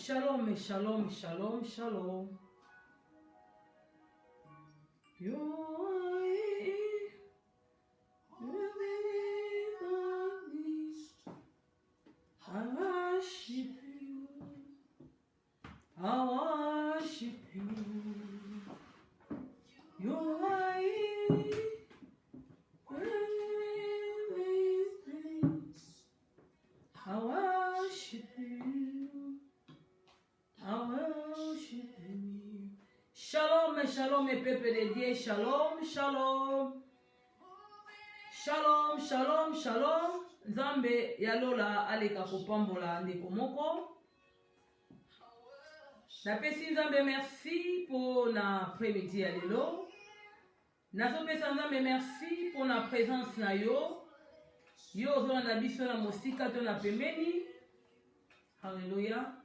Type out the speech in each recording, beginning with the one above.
Shalom, shalom, shalom, shalom. You are here, I worship you. I worship you. You are here, I worship you. I worship you. Shalom, shalom, mes peuples de Dieu. Shalom, shalom. Shalom, shalom, shalom. Nzambe yalola aleka kopambola ndeko moko. Napesi Nzambe merci pour na après-midi ya lelo. Nazopesa Nzambe merci pour na présence na yo. Yo ozona na biso na mosika to na pembeni. Alléluia.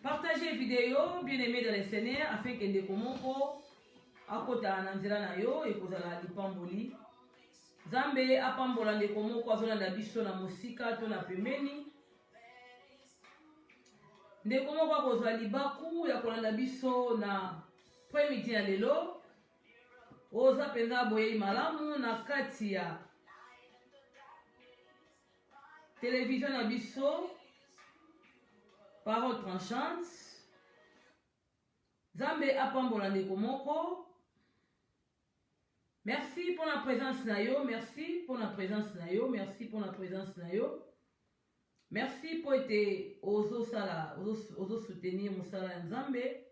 Partagez vidéo, bien-aimés dans le Seigneur, afin que ndeko moko akota na nzela na yo ekozala lipamboli. Nzambe apambola ndeko moko azona na biso na mosika to na pembeni. Ndeko moko akozwa libaku ya kolanda biso na après-midi ya lelo. Oza penza boye malamu na kati ya télévision na biso. Parole tranchante. Nzambe apambola ndeko moko. Merci pour la présence na yo, merci pour la présence na yo, merci pour la présence na yo. Merci pour être ozo sala, ozo soutenir mosala Nzambe.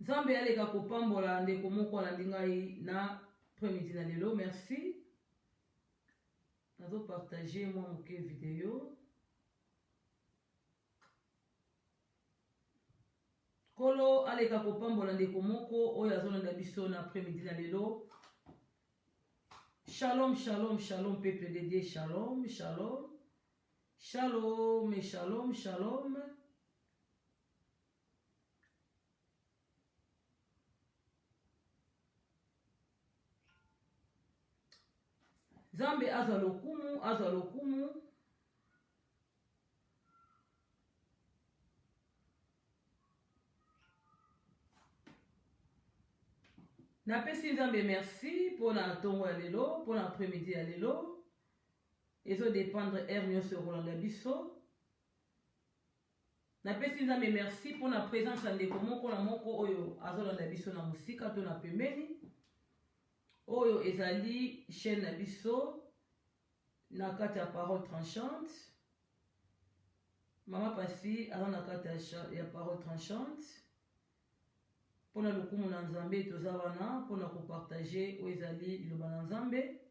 Nzambe aleka kopambola ndeko moko na ndingai na après-midi na lelo, merci. Nazo partager moi mon vidéo. Kolo aleka kopambola ndeko moko oyo azolanda biso na après-midi na lelo. Shalom, shalom, shalom, peuple de Dieu, shalom, shalom. Shalom, shalom, shalom. Nzambe azwa lokumu, azwa lokumu. Napesi Nzambe merci pour na tongo ya lelo, pour na après-midi ya lelo. Ezo dépendre er nyonso kolanda biso. Napesi Nzambe merci pour na présence ya ndeko moko na moko oyo azolanda biso na musika to na pembeni. Oyo ezali chaîne na biso na kati ya parole tranchante. Mama Pasi aza na kati ya parole tranchante. Pona lokumu na Nzambe toza wana pona kopartager oyo ezali liloba na Nzambe.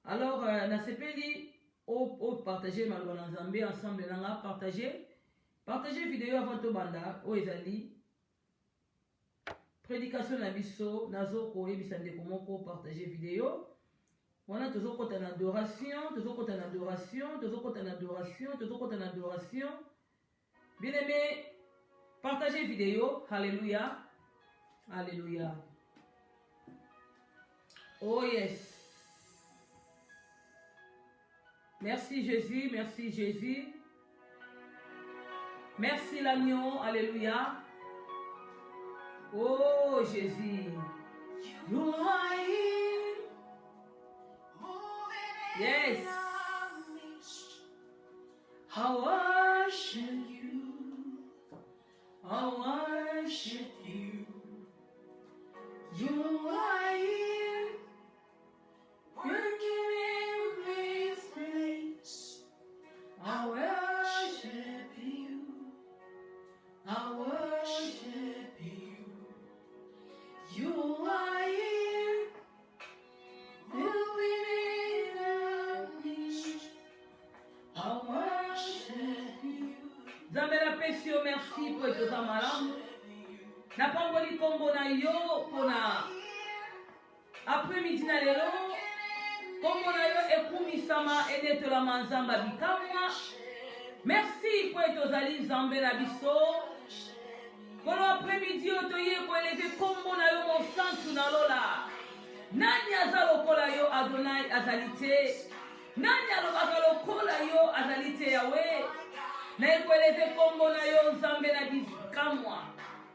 Alors nasepeli o partager maloba na Nzambe ensemble nanga partager vidéo avant to banda oyo ezali prédication na biso nazo koyebisa ndeko moko partager vidéo. Wana tozo kota na adoration, tozo kota na adoration, tozo kota na adoration, tozo kota na adoration. Bien aimé, partagez vidéo. Alléluia. Alléluia. Oh yes. Merci Jésus, merci Jésus. Merci l'agneau. Alléluia. Oh Jésus, you are here. Yes, I worship you. I worship you. You are here, working in this place. I worship you. I worship you. You are here, moving in our midst. I worship you. Nzambe napesi yo merci po etoza malamu. Napamboli kombo na yo pona après-midi na lelo. Kombo na yo ekumisama enetolama Nzamba bikamwa. Merci po etozali Nzambe na biso. Pour l'après-midi, otoye ko eleve kombo na yo mosantu na lola. Nani azalokola yo Adonai azalite. Nani alobaka lokola yo azali te Yawe? Na ekweleve kombo na yo Nzambe na bikamwa.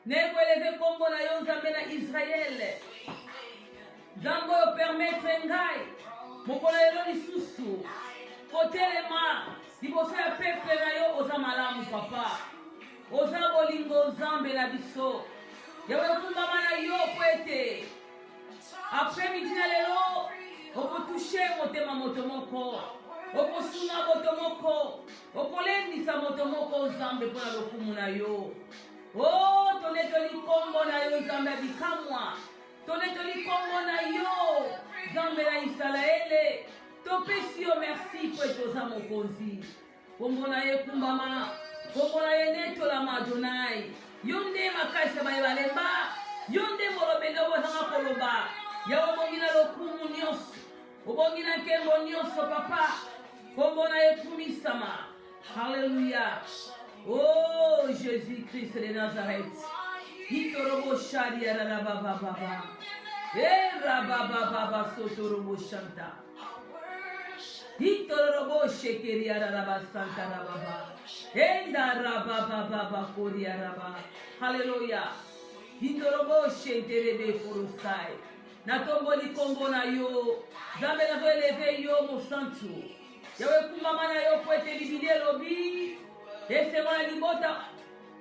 Na ekweleve kombo na yo Nzambe na Israele. Nzambe yo permettre ngai. Mokolo lelo lisusu. Kotelema. Liboso ya peuple na yo oza malamu papa. Oza bolingo Nzambe na biso. Yawe kumbama na yo po ete. Après midi na lelo. Okotouche motema moto moko. Okosunga moto moko. Okolendisa moto moko Nzambe mpona lokumu na yo. Oh, tonetoli kombo na yo Nzambe bikamwa. Tonetoli kombo na yo Nzambe na Israele. Topesi yo merci po etoza mokonzi. Kombo na ye kumbama. Kombo na ye netolama Adonai. Yo nde makasi baye balemba. Yo nde molobende obozanga koloba. Yawe obongina lokumu nyonso. Obongina nkembo nyonso papa. Kombo na ye kumisama. Alléluia. Oh Jésus-Christ de Nazareth. Hitorobo sharia rababa. Rababa sotorobo shanta. Hitorobo shekeria rababa santa rababa. Enda rababa koria rababa. Hallelujah. Hitorobo shenterebe forosai. Natomboli kombo na yo. Zambe na eleve yo mo santu. Yawe kumama na yo poete libide lobi. Ese mwana libota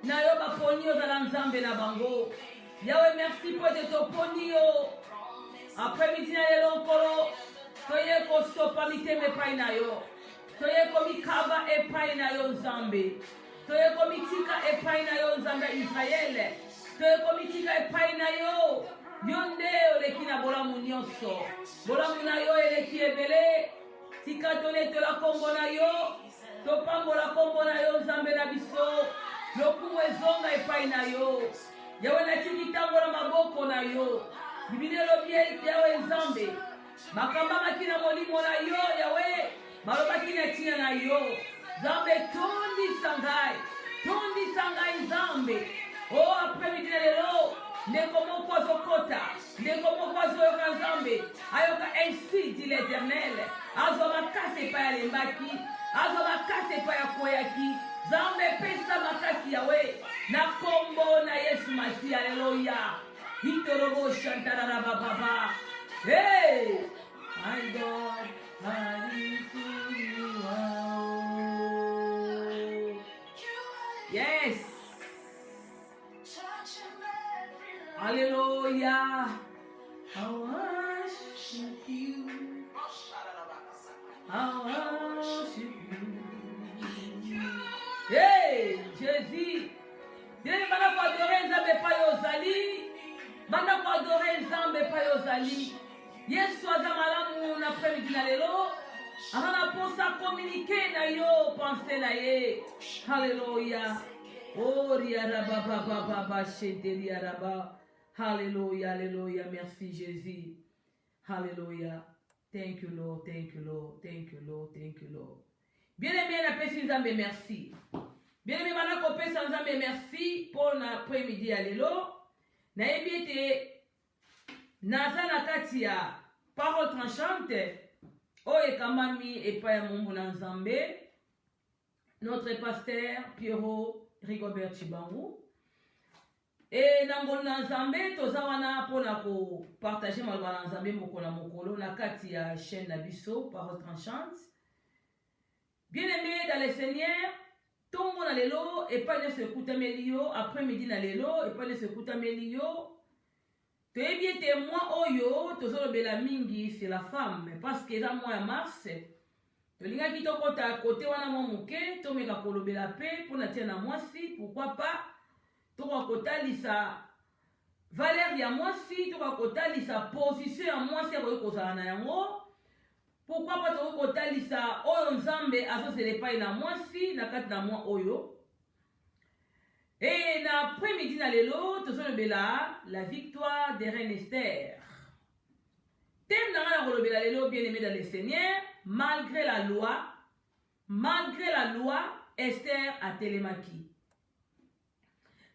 na yo baponi yo zala Nzambe na bango. Yawe merci poete toponi yo. Après midi na lelo nkolo. Toye ko sopa miteme epai na yo. Toye ko mikaba epai na yo Nzambe. Toye ko mitika epai na yo Nzambe Israele. Toye ko mitika epai na yo. Yonde oleki na bolamu nyonso. Bolamu na yo eleki ebele. Tika tonetola kombo na yo. Topambola kombo na yo Nzambe na biso. Lokumu ezonga epai na yo. Yawe natiki tambola maboko na yo. Biblia lobi Yawe Nzambe. Makamba makina molimo na yo Yawe. Malobaki na tina na yo. Nzambe tondi sangai. Tondi sangai Nzambe. Oh après midi na lelo. Ndeko moko azokota. Ndeko moko azoyoka Nzambe. Ayoka ainsi dit l'Éternel. Azo makase pa ya lembaki. Azo makase pa ya koyaki. Nzambe pesa makasi Yawe. Na kombo na Yesu Masi. Alléluia. Hitorobo shantara rababa. Hey! My God, I see you out. Yes. Hallelujah. I worship you. I worship you. Hey, Jésus. Bien, bana ko adorer Nzambe pa yozali. Bana ko adorer Nzambe pa yozali. Yesu aza malamu na après-midi na lelo. Ana posa communiquer na yo penser na ye. Hallelujah. Oh, riaraba baba baba shederi araba. Hallelujah, hallelujah. Merci Jésus. Hallelujah. Thank you Lord, thank you Lord, thank you Lord, thank you Lord. Bien-aimé na pesi Nzambe merci. Bien-aimé bana ko pesa Nzambe merci pour l'après-midi ya lelo. Na yebiete naza na kati ya parole tranchante oyo ekamami epai ya Mungu na Nzambe. Notre pasteur Pierrot Rigobert Chibangu. Et nango na Nzambe toza wana pona ko partager maloba na Nzambe moko na mokolo na kati ya chaîne na biso parole tranchante. Bien-aimé dans le Seigneur, tongo na lelo epai na sekutameli yo après-midi na lelo epai na sekutameli yo. Toyebi ete moi oyo tozolobela mingi c'est la femme parce que eza mois ya mars tolingaki tokota kote wana mwa moke tomeka kolobela pe mpona tia na mwasi pourquoi pas tokokotalisa valeur ya mwasi tokokotalisa position ya mwasi akoki kozala na yango pourquoi pas tokokotalisa oyo Nzambe azozela epai na mwasi na kati na mwa oyo. Et l'après-midi na lelo tozolobela la victoire de Reine Esther. Thème na ngana kolobela lelo bien-aimé dans le Seigneur, malgré la loi, Esther a telemaki.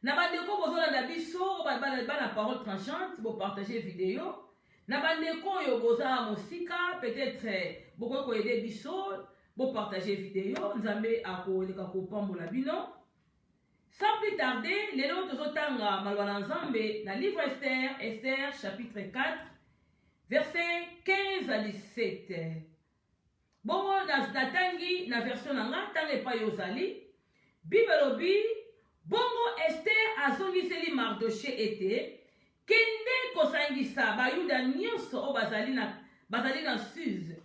Na bandeko bozolanda biso bana parole tranchante bo partager vidéo. Na bandeko yo boza mosika, peut-être beaucoup ko aider biso, bo partager vidéo, nzambe akoleka ko pambola bino. Sans plus tarder, lelo tozotanga malwana nzambe na livre Esther, Esther chapitre 4, verset 15 à 17. Bongo natangi na version nanga tange pa yozali. Bible lobi, bongo Esther azongiseli Mardoché ete kende kosangisa bayuda nyonso o bazali na Suse.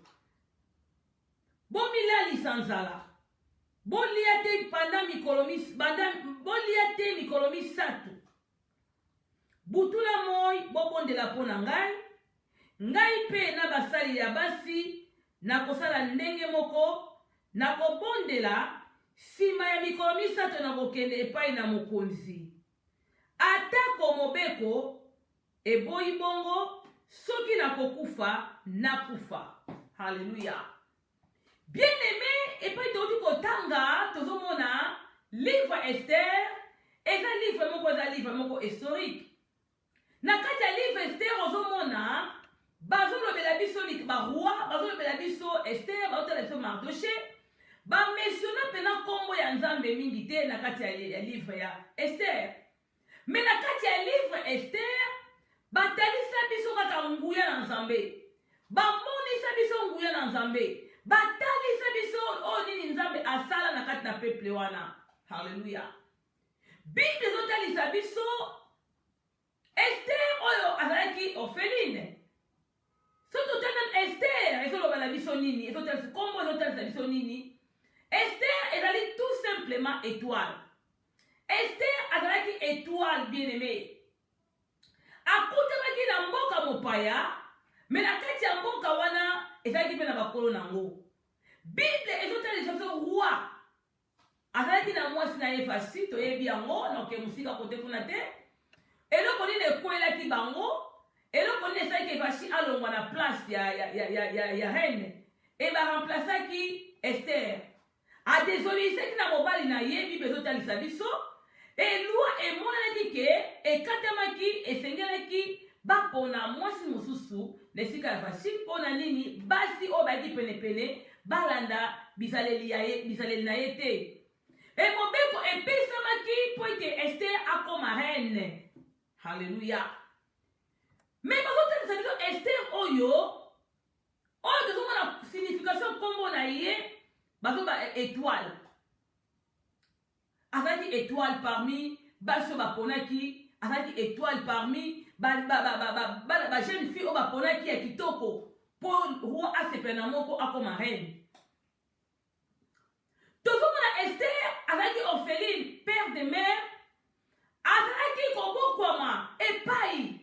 Bomilalisa nzala. Bolia te pendant mikolo misatu. Butula moi bobondela pona ngai. Ngai pe na basali ya basi na kosala ndenge moko na kobondela sima ya mikolo misatu na kokende epai na mokonzi. Atako mobeko eboyi bongo soki na kokufa nakufa. Hallelujah. Bien-aimé, et puis tout kotanga tozomona livre Esther, et ça livre moko historique. Na kati ya livre Esther ozomona bazolobela biso ba roi, bazolobela biso Esther, bazolobela biso Mardoché, ba mentionner pena kombo ya nzambe mingi te na kati ya livre ya Esther. Mais na kati ya livre Esther, batalisa biso kaka nguya na nzambe. Bamonisa biso nguya na nzambe. Batalisa biso o nini nzambe asala na kati na peuple wana. Hallelujah. Bible zotalisa biso Esther oyo azalaki orpheline. Soto tena Esther ezolobala biso nini? Ezotalisa kombo ezotalisa biso nini? Esther ezali tout simplement étoile. Esther azalaki étoile bien-aimée. Akutamaki na mboka mopaya, mais na kati ya mboka wana ezalaki pe na bakolo nango. Bible ezotalisa biso roi azalaki na mwasi na ye Vasti, toyebi yango na oke musika kote kuna te. Eloko nini ekwelaki bango, eloko nini esalaki Vasti alongwa na place ya reine, e baremplaçaki Esther. Adesolisaki na mobali na ye. Bible ezotalisa biso elwa emonanaki ke ekatamaki esengelaki bapona mwasi mosusu nesika ya Vasti pona nini basi o baki penepene balanda bizaleli na ye te. E mobeko epesamaki po ete Esther akoma reine. Hallelujah. Mais bazotalisa biso Esther oyo tozomona signification kombo na ye bazoba étoile. Azalaki étoile parmi baso baponaki, azalaki étoile parmi ba jeune fille o baponaki ya kitoko pour roi asepena moko akoma reine. Tozomona Esther azalaki orpheline, père de mère, azalaki kobokwama epai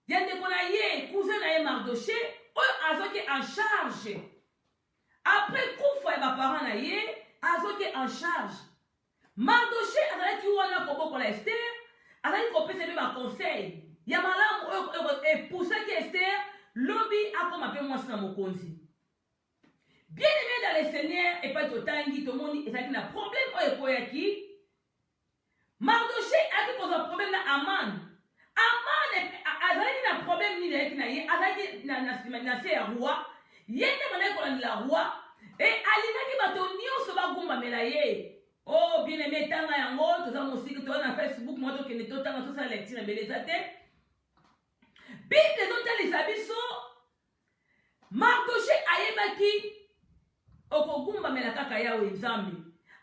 ya ndeko na ye cousin na ye Mardoché oyo azalaki en charge. Après kufa ya baparent na ye azalaki en charge. Mardoché azalaki wana kobokola Esther, azalaki kopesa pe ba conseil ya malamu oyo epusaki Esther lobi akoma pe mwasi na mokonzi. Bien aimé dans le Seigneur, et pas totangi tomoni ezalaki na problème oyo ekoyaki. Mardoché azalaki koza problème na Aman. Aman azalaki na problème nini ezalaki na ye, azalaki na se ya roi. Yende manaki kolandela roi, et alingaki bato nyonso bagumbamela ye. Oh, bien aimé, tanga yango, toza mosiki, toza na Facebook, moi tokende totanga tosa lecture ebeleza te. Bible ezotalisa biso Mardoché ayebaki okogumbamela kaka yawe nzambe.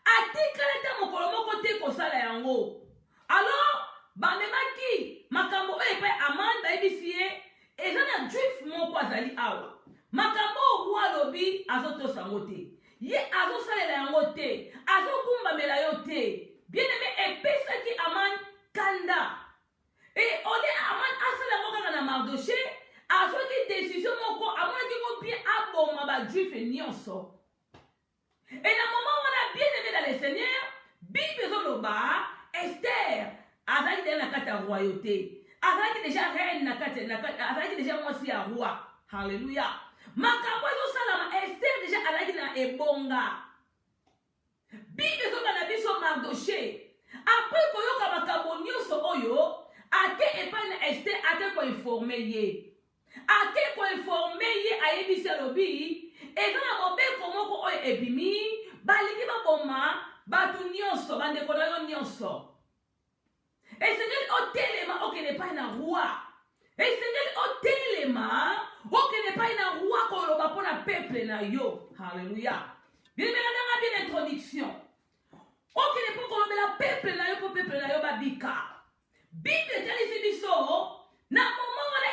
Atikala ta mokolo moko te kosala yango. Alors, bamemaki makambo oyo epai Aman bayebisi ye eza na juif moko azali awa. Makambo roi lobi azotosango te. Ye azosalela yango te, azokumbamela yo te. Bien-aimé epesaki Aman kanda. Et ole Aman asala yango kaka na Mardoché, azoki décision moko amonaki ko bien aboma ba juif nyonso. Et na moment wana bien-aimé dans le Seigneur, Bible ezoloba Esther azalaki déjà na kati ya royauté. Azalaki déjà reine na kati, azalaki déjà mwasi ya roi. Hallelujah. Makambo ezosalama Esther déjà alaki na ebonga. Bible ezoba na biso Mardoché. Après koyoka makambo nyonso oyo, ate epai na Esther ate ko informer ye. ake ko informe ye ayebisi alobi eza na mobeko moko oyo ebimi balingi baboma bato nyonso bandeko na yo nyonso esengeli otelema okende epai na roi esengeli otelema okende epai na roi koloba mpo na peuple na yo. Halleluya. Bien-aimé nanga bien introduction okende mpo kolobela peuple na yo mpo peuple na yo babika. Bible etalisi biso na moment wana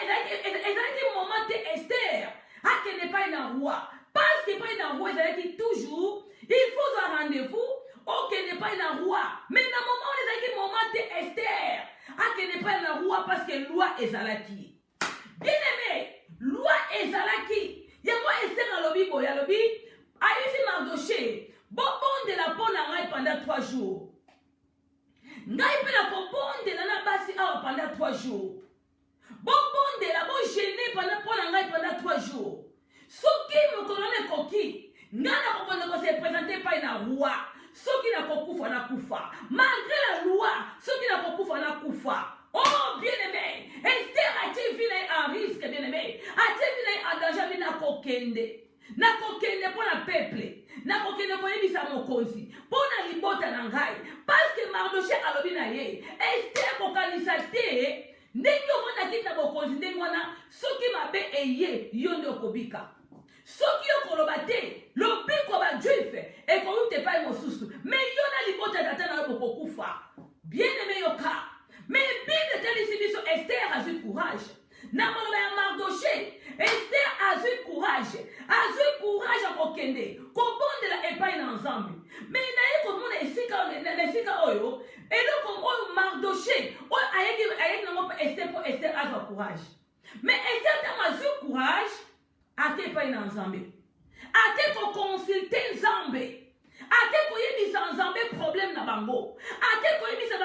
ezalaki moment te Esther akende epai na roi parce que epai na roi ezalaki toujours il faut un rendez-vous okende epai na roi mais na moment wana ezalaki moment te Esther akende epai na roi parce que loi ezalaki. Bien-aimé, loi ezalaki yango Esther alobi boye alobi ayisi Mardoché bobondela mpo na ngai pendant 3 jours. Ngai mpe nakobondela na basi awa pendant 3 jours. Bobondela bogene mpo na ngai pendant 3 jours. Soki mokolo wana ekoki ngai nakobonda kose présente epai na roi. Soki nakokufa nakufa malgré la loi. Soki nakokufa nakufa. Oh bien-aimé, Esther a-t-il vu en risque, bien-aimé? A-t-il vu en danger? Nakokende pour la peuple, nakokende pour yebisa mokonzi, pour na libota na ngai, parce que Mardoché alobi na ye, Esther kokanisa te, ndenge ovanda kita mokonzi ndenge wana, soki mabe eye yo nde okobika. Soki yo koloba te, lobiko ba juif ekoyute epai mosusu, mais yo na libota tata na yo bokokufa. Bien-aimé yoka. Mais Bible telisi biso Esther a eu courage. Na maloba ya Mardoché, Esther a eu courage. A eu courage a kokende. Kobondela epai na nzambe. Mais na ye komona esika oyo, eloko oyo Mardoché, oyo ayeki nango Esther po Esther a eu courage. Mais Esther tamo a eu courage, ate epai na nzambe. Ate ko consulter nzambe. Ate koyebisa nzambe problème na bango. Ate koyebisa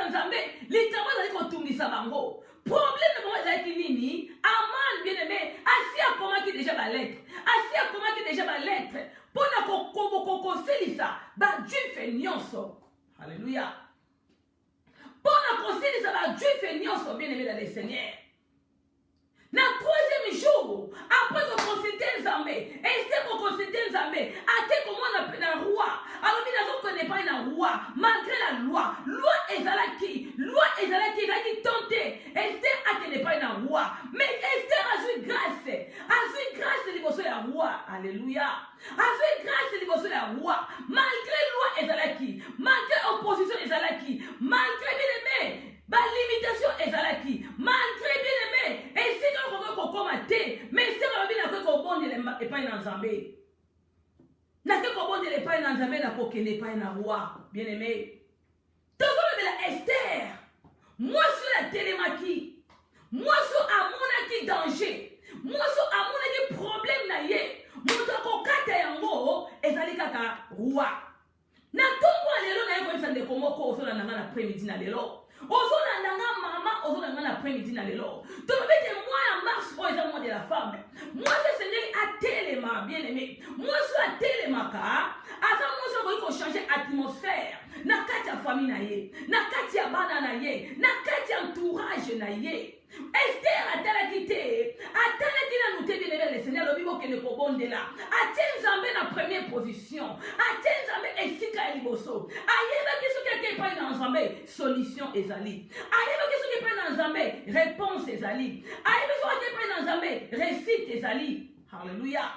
nzambe likambo ezali kotungisa bango. Problème na bango ezalaki nini? Aman bien-aimé, asi akomaki déjà ba lettre. Asi akomaki déjà ba lettre mpona kokosilisa bajuife nyonso. Alléluia. Mpona kosilisa bajuife nyonso bien-aimé dans le Seigneur. Na 3e jour, après qu'on consultait Nzambe, Esther qu'on consultait Nzambe, ate comment on na roi. Alors nous ne connaissons pas une roi, malgré la loi. Loi ezalaki tenté. Esther ate pas une roi, mais Esther a eu grâce liboso ya roi. Alléluia. A eu grâce liboso ya roi, malgré loi ezalaki, malgré opposition ezalaki, malgré bien-aimé. Ba limitation ezalaki malgré bien-aimé et si on veut kokoma te mais si on veut na ko bondela epai na nzambe na ko bondela epai na nzambe na kokende epai na roi bien-aimé tozolo de la Esther moi sur la télémaki moi sur amonaki danger moi sur amonaki problème na ye moto kokata yango ezali kaka roi na tongo lelo na yeko sande komoko osola nanga na après-midi na lelo Ozona nanga mama, ozona nanga après-midi na lelo. Tolobete moi en mars, moi eza moi de la femme. Moi c'est Seigneur a tellement bien aimé. Moi sur la télémaka, asa moi so ko changer atmosphère. Na kati ya famille na ye, na kati ya bana na ye, na kati ya entourage na ye. Esther atalaki te, atalaki na nous te bien le Seigneur le bibo kene ko bondela. Atie Nzambe na première position. Atie Nzambe esika ya liboso. Ayeba kiso keke pa na Nzambe solution ezali. Ayeba kiso keke pa na Nzambe réponse ezali. Ayeba kiso keke pa na Nzambe réussite ezali. Alléluia.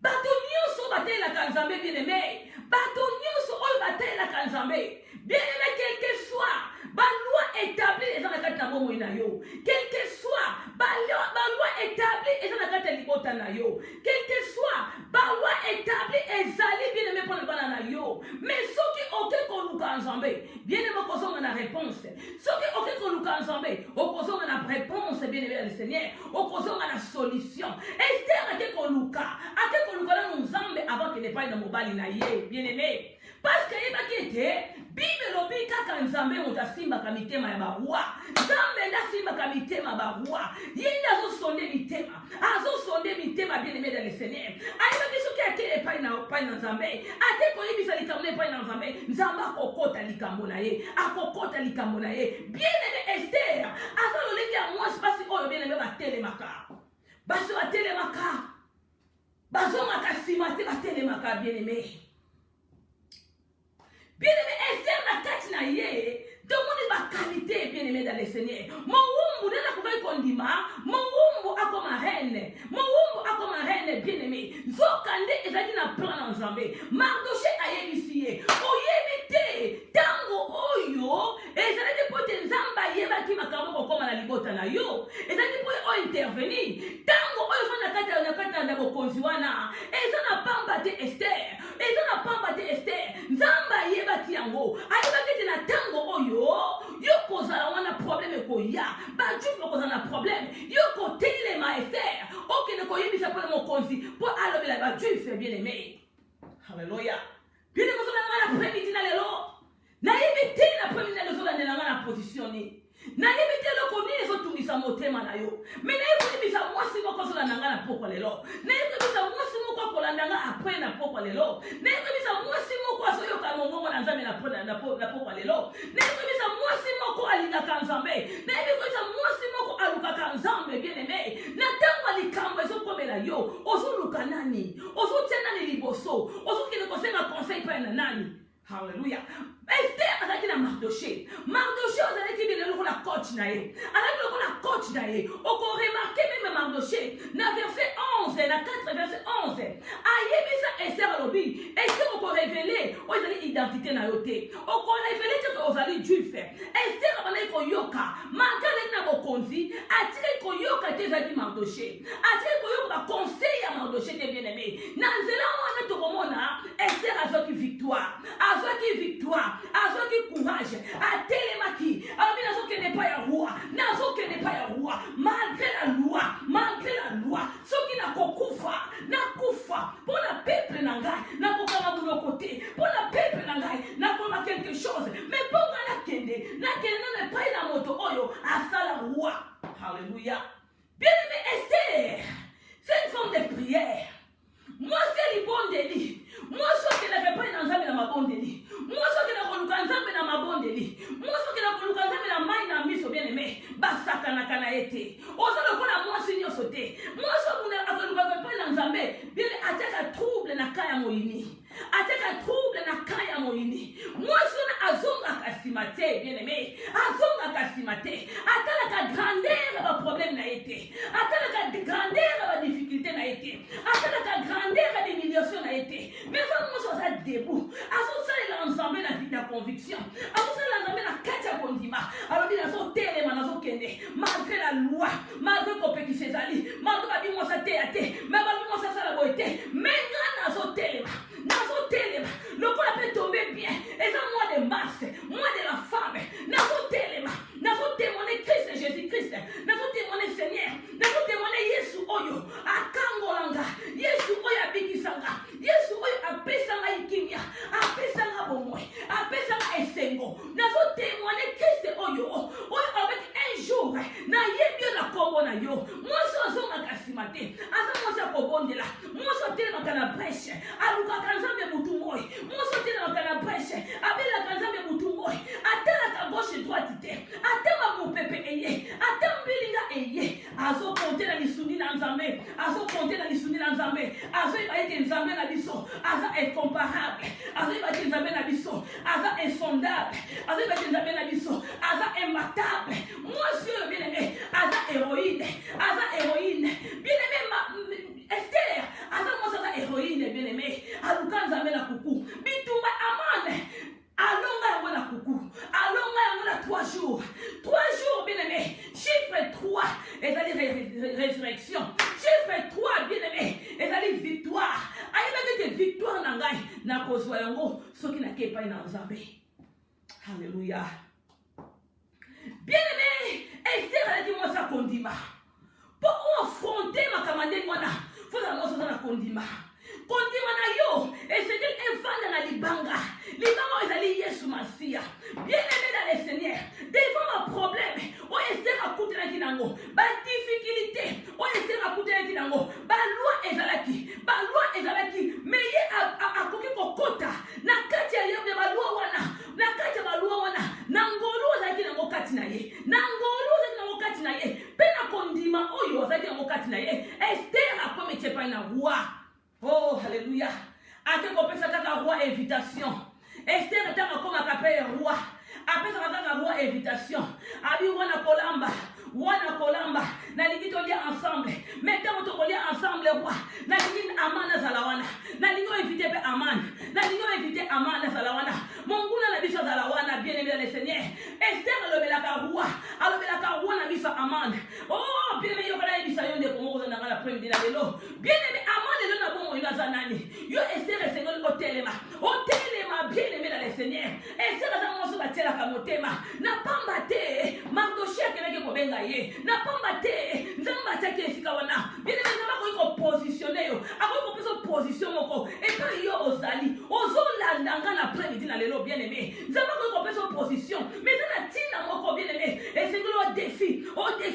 Bato nyonso batela ka Nzambe bien-aimé. Bato nyonso oyo batela ka Nzambe. Bien-aimé quel que soit ba loi établie eza na kati na bomoi na yo. Quel que soit ba loi établie eza na kati ya libota na yo. Quel que soit ba loi établie ezali bien-aimé pour le bana na yo. Mais soki oke koluka Nzambe, bien-aimé okozonga na réponse. Soki oke koluka Nzambe, okozonga na réponse bien-aimé le Seigneur. Okozonga na solution. Esther ake koluka na Nzambe avant que ne pas na mobali na ye, bien-aimé. Parce que yeba ki ete Bible lobi kaka Nzambe motasimba ka mitema ya barua. Nzambe ndasimba ka mitema barua. Yenda zo sonde mitema. Azo sonde mitema bien-aimé dans le Seigneur. Ayeba ki soki ake epai na nzambe ate koyebisa likambo epai na nzambe nzambe akokota likambo na ye akokota likambo na ye. Bien-aimé Esther aza lolenge ya mwasi pasi oyo bien-aimé batelemaka baso batelemaka bazongaka nsima te batelemaka bien-aimé. Bien-aimé Esther na kati na ye tomoni bakalite bien-aimé dans le Seigneur. Mowumbu nena kukai kondima mowumbu akoma reine bien-aimé nzokande ezali na plan na nzambe. Mardoché ayebisi ye oyebi te tango oyo ezalaki po te nzambe ayebaki makambo kokoma na libota na yo ezalaki po oyo intervenir tango oyo so na kati na bokonzi wana eza na pamba te Esther nzambe ayebaki yango ayebaki te na tango oyo yo kozala wana problème koya bajuif bakozala na problème yo kotelema Esther okende koyebisa mpo na mokonzi mpo alobela bajuif bien-aimé. Halleluya. Bien-aimé kozolanga na premidi na lelo nayebi te na premidi na lelo ozolandelanga na positioni nayebi te eloko nini ezotungisa motema na yo me nayebi koyebisa mwasi moko ozolandanga na pokwa lelo nayebi koyebisa mwasi moko akolandanga apres na pokwa lelo nayebi koyebisa mwasi moko azoyoka mongongo na nzambe na pokwa lelo nayebi koyebisa mwasi moko alingaka nzambe nayebi koyebisa mwasi moko alukaka nzambe bien-aimé na ntango likambo ezokomela yo ozoluka nani ozotia nani liboso ozokende kosenga conseil mpe na nani. Hallelujah. Esther azalaki na Mardoché azalaki bien lokola coach na ye azalaki lokola coach na ye okoremarke meme Mardoché na verset 11 na 4 verset 11 ayebisa Esther alobi Esther okorevele oyo ezali identité na yo te okorevele te ozali juif. Esther abandaki koyoka malgré aleki na bokonzi atikaki koyoka te ezalaki Mardoché atikaki koyoka baconseil ya Mardoché te bien-aimé na nzela wana tokomona Esther azwaki victoire azwaki courage atelemaki alobi nazokende pa ya roi malgré la loi soki nakufa mpo na peuple na ngai nakokanga buloko te mpo na peuple na ngai nakoma quelque chose mais mpo ngai nakende nano epai na moto oyo asala roi. Halleluya. Bien-aimé Esther c'est une forme de prière. Mwasi alibondeli mwasi okendaka epai na nzambe na mabondeli mwasi okenda koluka nzambe na mabondeli mwasi okenda koluka nzambe na mai na miso bien-aimé basakanaka na ye te oza lokola mwasi nyonso te mwasi akolukaka epai na nzambe bien atiaka trouble na ka ya moyini mwasi wana azongaka nsima te bien-aimé atalaka grandeur ya baproblème na ye te atalaka grandeur ya badifficulté na ye te atalaka grandeur ya démiliation na ye te mais aza mwasi aza debout azosalela nzambe na vie ya conviction azosalela nzambe na kati ya kondima alobi nazotelema nazokende malgré la loi malgré kopekisa ezali malgré babi mwasi ateya te mais babi mwasi asala boye te mais nga nazotelema lokola mpe tombe bien eza mois de mars mois de la femme nazotémoine Christ Jésus-Christ nazotémoine Seigneur nazotémoine Yesu oyo akangolanga Yesu oyo abikisanga Yesu oyo apesanga ikimia apesanga bomoi apesanga esengo nazotémoine Christ oyo avec un jour na yebio na kombo na yo mwasi ozongaka nsima te aza mwasi akobondela mwasi otelemaka na breshe alukaka nzambe mutu moi mwasi otelemaka na breshe abelaka nzambe mutu moi atalaka gauche droite te atema mopepe eye atambilinga eye azokonte na lisuni na nzambe azoyeba ete nzambe na biso aza incomparable azoyeba ete nzambe na biso aza insondable azoyeba ete nzambe na biso aza immatable mwasi oyo bien-aimé aza héroïne bien-aimé Esther aza mwasi aza héroïne bien-aimé aluka nzambe na kuku bitumba amane alonga yango na kuku alonga yango na 3 jours bien-aimé chiffre 3 ezali résurrection chiffre 3 bien-aimé ezali victoire ayebaki te victoire na ngai nakozwa yango soki nake epai na nzambe. Halleluya. Bien-aimé Esther alaki mwasi akondima mpo oafronte makambo ndenge wana fozala mwasi oza na kondima na yo esengeli evanda na libanga ezali Yesu Masiya. Bien-aimé dans le Seigneur devant ma problème oyo Esther akutelaki nango badifficulté oyo Esther akutelaki nango baloi ezalaki mais ozaki yango kati na ye Esther akometi epai na roi. Oh haleluya, ake kopesa kaka roi invitation. Esther etanga akomaka mpe roi, apesaka kaka roi invitation. Abi wana kolamba nalingi tolia ensemble, mais ntango tokolia ensemble roi nalingi Amana azala wana, nalingi oinvite mpe Amana, nalingi oinvite Amana azala wana, monguna na biso azala wana. Bien aimé dans le Seigneur, Esther alobelaka roi na biso Amana. Oh bien aimé, yokala yebisa yo ndeko moko ozana ngala après-midi na lelo. Bien aimé, Amana lelo na bongo inaza nani? Yo Esther esengoli otelema bien aimé dans le Seigneur. Esther aza moso batielaka motema na pamba te Mardochée akenaki kobenga ye na pamba te nzambe atiaki esika wana. Bien aimé, nzambe akoki kopositionne yo, akoki kopesa position moko epai yo ozali ozolanda nga na après-midi na lelo. Bien aimé, nzambe akoki kopesa position mais eza na ntina moko. Bien aimé, esengeli odefi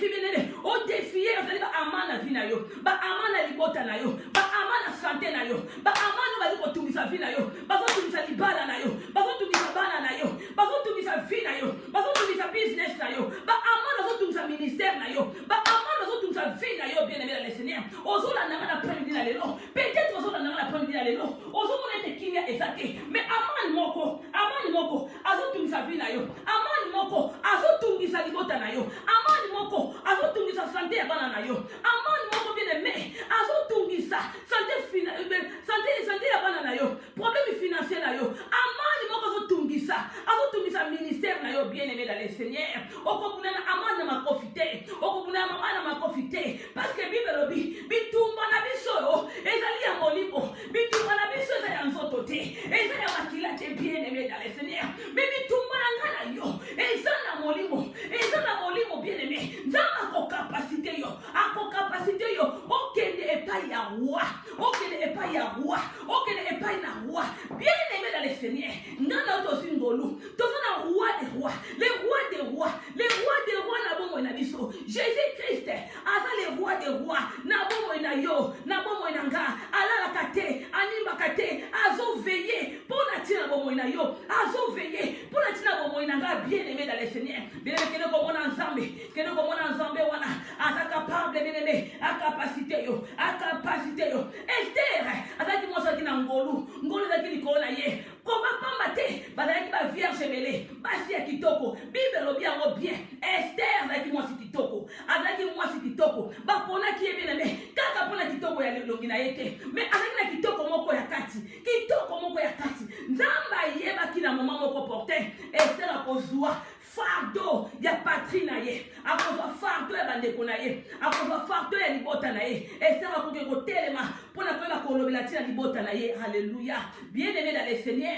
bien aimé, odefie ozali Amana vi na yo, Amana libota na yo, Amana santé na yo, Amana bali kotungisa vi na yo, bazotungisa libala na yo, bazotungisa bana na yo, bazotungisa vi na yo, bazotungisa business na yo, Amana bazotungisa ministère na yo, Amana bazotungisa vi na yo. Bien aimé dans le Seigneur, ozolanda nga na après-midi na lelo, peut-être ozolanda nga na après-midi na lelo, ozomona ete kimia ezate, mais Amana moko azotungisa vi na yo, Amana moko azotungisa libota na yo, Amana moko azotungisa santé ya bana na yo, Amana moko bien aimé azotungisa santé ya bana na yo, problème financier na yo, Amana moko azotungisa ministère na yo. Bien aimé dans le Seigneur, okobunana Amana makofite, okobunana Amana makofite, parce que Bible lobi bitumba na biso yo ezali ya molimo, bitumba na biso ezali ya nzoto te, ezali ya makila te. Bien aimé dans le Seigneur, mais bitumba na nga na yo ezali na molimo, bien aimé, nzambe akokapasite yo okende epai ya roi, okende epai na roi. Bien aimé dans le Seigneur, ngana tosi ngolu tozana roi des rois, le roi na bongo na biso Jésus-Christ aza le roi des rois na bongo na yo, na bongo na nga, alalaka te, animbaka te, azoveille pona tina bongo na yo, azoveille pona tina bongo na nga. Bien aimé dans le Seigneur, bien aimé, kene komona nzambe wana aza capable. Bien aimé, akapasite yo. Esther azaki moso kina ngolu zaki likolo na ye koma pamba te, bazalaki ba vierge belé basi ya kitoko. Bible lobi yango bien, Esther azaki mwasi kitoko, baponaki ye. Bien aimé, kaka pona kitoko ya lelongi na ye te, mais azaki na kitoko moko ya kati, nzamba yebaki na moma moko porte. Esther akozwa fardeau ya patrie na ye, akozwa fardeau ya bandeko na ye, akozwa fardeau ya libota na ye. Esther akoki kotelema pona koyeba kolobela tina libota na ye. Alléluia. Bien aimé dans le Seigneur,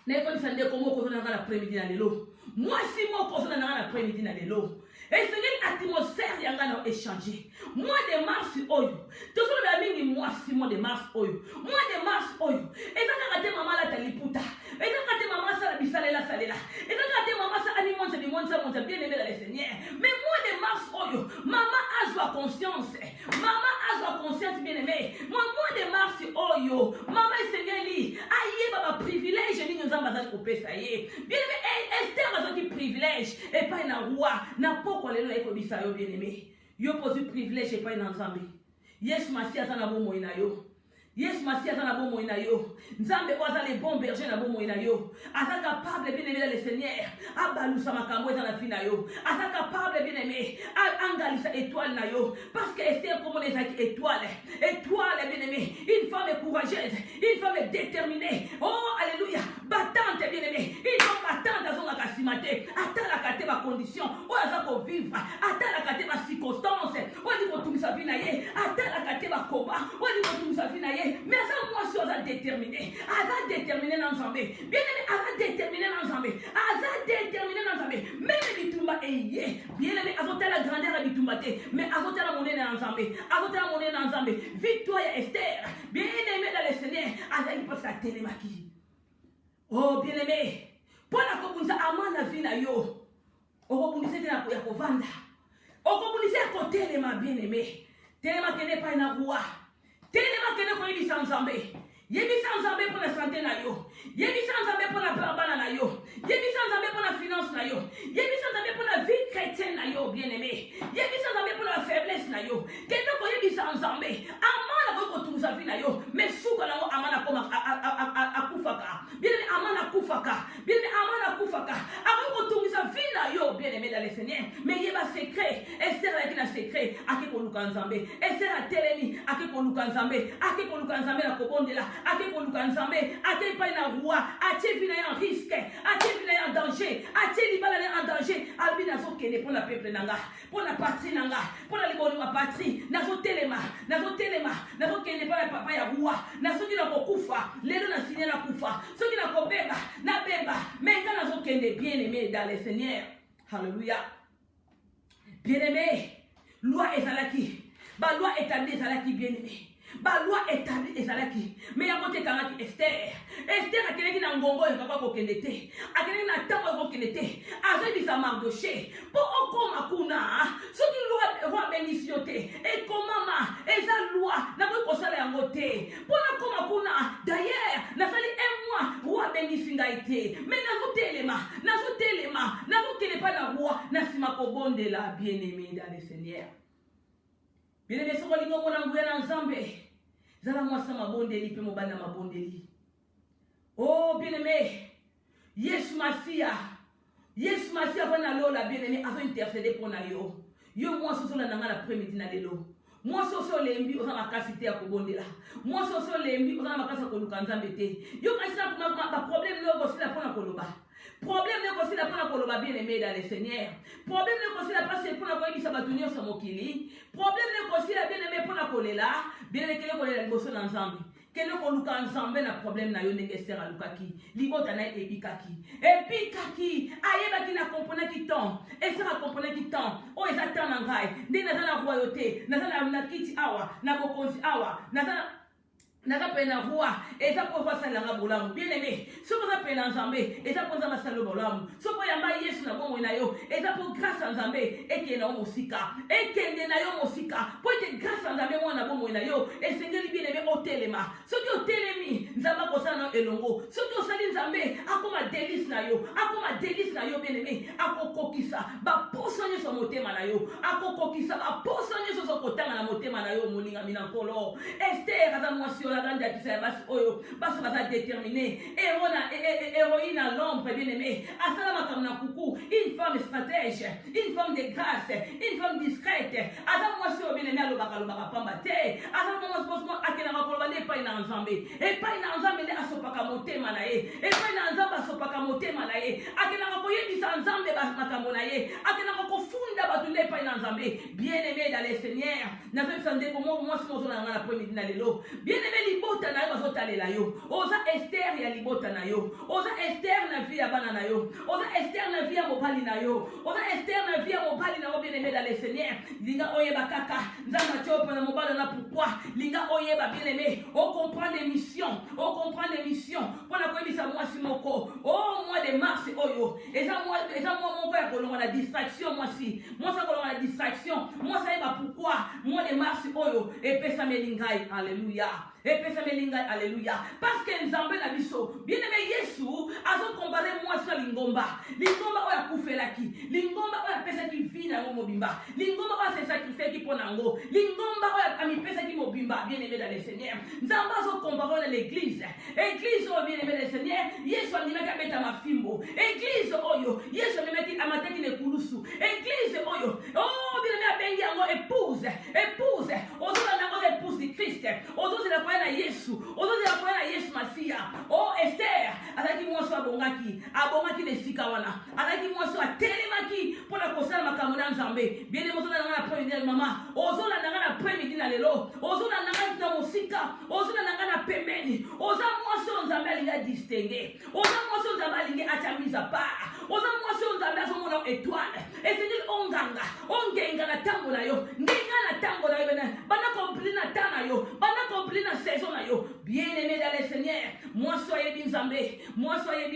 nekonisa ndeko moko ozonanga na après-midi na lelo, mwasi moko ozonanga na après-midi na lelo. Esengeli atmosphère yanga na échanger. Mois de mars oyo tozoloba mingi mwasi, mois de mars oyo ezaka te mama la taliputa, ezaka te mama sala bisalela, ezaka te mama sa animonza monza. Bien aimé dans le Seigneur, mais mois de mars oyo mama azwa conscience, bien aimé. Mois de mars oyo mama esengeli ayeba ba privilège ni nzamba za kopesa ye. Bien aimé, Esther azaki privilège epai na roi na poko lelo ekobisa yo. Bien aimé, yo posi privilège epai na nzambe. Yesu Masia aza na bomoi na yo, nzambe oza le bon berger na bomoi na yo, aza capable. Bien aimé dans le Seigneur, abalusa makambo eza na vie na yo, aza capable. Bien aimé, angalisa étoile na yo, parce que Esther comme on ezaki étoile. Bien aimé, une femme courageuse, une femme déterminée. Oh alléluia, battante. Bien aimé, une femme battante azonga kasimate, atalaka te ba condition o aza ko vivre, atalaka te ba circonstance, o di kotumisa vie na ye, atalaka te ba combat, o di kotumisa vie na ye. Mais ça moi je suis déterminé dans Zambé. Bien aimé, aza déterminé dans Zambé, même bitumba eye. Bien aimé, azota la grandeur à bitumba te, mais azota la monnaie dans Zambé, victoire Esther. Bien aimé dans le Seigneur, aza qui passe la télémaki. Oh bien aimé, pour la kobunza amana vie na yo, okobunisa te na ko vanda, okobunisa ko téléma. Bien aimé, téléma kene pa na roi, téléma kene ko yibisa Nzambe. Yebisa nzambe pour la santé na yo. Yebisa nzambe pour la barbana na yo. Yebisa nzambe pour la finance na yo. Yebisa nzambe pour la vie chrétienne na yo, bien-aimé. Yebisa nzambe pour la faiblesse na yo. Kendo ko yebisa nzambe. Amana ko kotunza vie na yo. Mais suka na amana koma akufaka. Bien-aimé amana kufaka. Bien-aimé amana kufaka. Ako kotunza vie na yo, bien-aimé dans le Seigneur. Mais yeba secret. Esther avec la secret. Ake ko luka nzambe. Esther a telemi. Ake ko luka nzambe. Ake ko luka nzambe na kobondela. Ake ko luka nzambe. Ake pa na roi. Ake vina en risque. Ake vina en danger. Ake libala en danger. Albi na so kene pour la peuple nanga. Pour la patrie nanga. Pour la libolo ma patrie. Na so telema. Na so telema. Na so kene pa la papa ya roi. Na so kina ko kufa. Lelo na signé na kufa. So kina ko beba. Na beba. Mais quand na so kene bien aimé dans le Seigneur. Alléluia. Bien-aimé, loi ezalaki. Ba loi établie ezalaki bien-aimé. Ba loi établie ezalaki. Mais ya kote kangaki Esther. Esther akeleki na ngongo ya papa kokende te. Akeleki na tango kokende te. Azebisa Mardoché. Po okoma kuna. Soki loi bénition te. Et komama eza loi na ko kosala yango te. Po na koma kuna. D'ailleurs, na sali un mois roi bénisinga ite. Mais na zo telema. Na zo kele pa na roi na sima ko bondela bien-aimé dans le Seigneur. Bien-aimé soko lingo mona nguya na nzambe. Zala mwasa mabondeli pe mobana mabondeli. Oh bien-aimé, Yesu Masia vana lola bien-aimé azo intercéder pour na yo. Yo mwasa so na nanga na après-midi na lelo. Mwasa so lembi oza makasi te ya kobondela. Mwasa so lembi oza makasi ko luka nzambe te. Yo kasina ba problème no ko sila pona koloba. Problème ne considère pas pour le bien-aimé dans le Seigneur. Problème ne considère pas pour la voix qui s'abattunio sur mokili. Problème ne considère bien-aimé pour la kolela. Bien-aimé que le kolela bosso ensemble. Que le koluka ensemble na problème na yo Esther alukaki. Libota na epikaki. Epikaki. Ayeba ki na comprendre ki temps. Esther a comprendre ki temps. O ezata na ngai. Nde na na royauté. Na na kiti awa. Na bokonzi awa. Naza pena roi eza pour voir ça langa bolamu bien-aimé soko za pena nzambe eza pour nzamba salo bolamu soko yamba Yesu na bomwe na yo eza pour grâce nzambe ekena o mosika ekende na yo mosika pour que grâce nzambe mwana bomwe na yo esengeli bien-aimé otelema soki otelemi nzamba kosala na elongo soki osali nzambe akoma délice na yo bien-aimé akokokisa ba poso nyeso motema na yo akokokisa ba poso nyeso sokotanga na motema na yo moninga mina nkolo Esther aza mwasi la grande accusée bas oyo bas va déterminer héroïne à l'ombre bien-aimé asala makamna kuku une femme stratège une femme de grâce une femme discrète asa mwasi oyo bien-aimé alobaka pamba te asa mwasi akena makoloba nde epai na nzambe nde asopaka motema na ye epai na nzambe asopaka motema na ye akenaka koyebisa nzambe makambo na ye akenaka kofunda bato nde epai na nzambe bien-aimé dans le Seigneur nazobisa ndeko mwasi mozolanga na après-midi na lelo bien-aimé libota na yo bazotalela yo oza Esther ya libota na yo oza Esther na vie ya bana na yo oza Esther na vie ya mobali na yo oza Esther na vie ya mobali na yo bien-aimé dans le Seigneur linga oyeba kaka nzamba tio pa na mobali na pourquoi linga oyeba bien-aimé o comprendre les missions pour la koyebisa mwasi moko oh mois de mars oyo eza mois moko ya kolonga na distraction mwasi kolonga na distraction mwasi ayeba pourquoi mois de mars oyo epesa melingai alléluia alléluia parce que nzambe na biso bien-aimé Yesu azo comparer mwasi na lingomba oyo akufelaki lingomba oyo apesaki vie na ngo mobimba lingomba oyo se sacrifiaki mpona ngo lingomba oyo amipesaki mobimba bien-aimé dans le Seigneur nzambe azo comparer na l'église oyo bien-aimé dans le Seigneur Yesu andimaki abeta mafimbo église oyo Yesu amemaki amataki na ekulusu église oyo oh bien-aimé abengi yango épouse ozolanda yango épouse du Christ ozozela koya na Yesu Masia oh Esther azalaki mwasi abongaki na esika wana azalaki mwasi atelemaki mpona kosala makambo na nzambe bien-aimé ozolanda nga na après-midi mama ozolanda nga na après-midi na lelo ozolanda nga na mosika ozolanda nga na pembeni oza mwasi oyo nzambe alingi distingue oza mwasi oyo nzambe alingi atya mise à part oza mwasi oyo nzambe azomona étoile esengeli ongenga na ntango na yo ngenga na ntango na yo bana kompli na ntan na yo bana kompli na saison na yo bien-aimé dans le Seigneur mwasi oyebi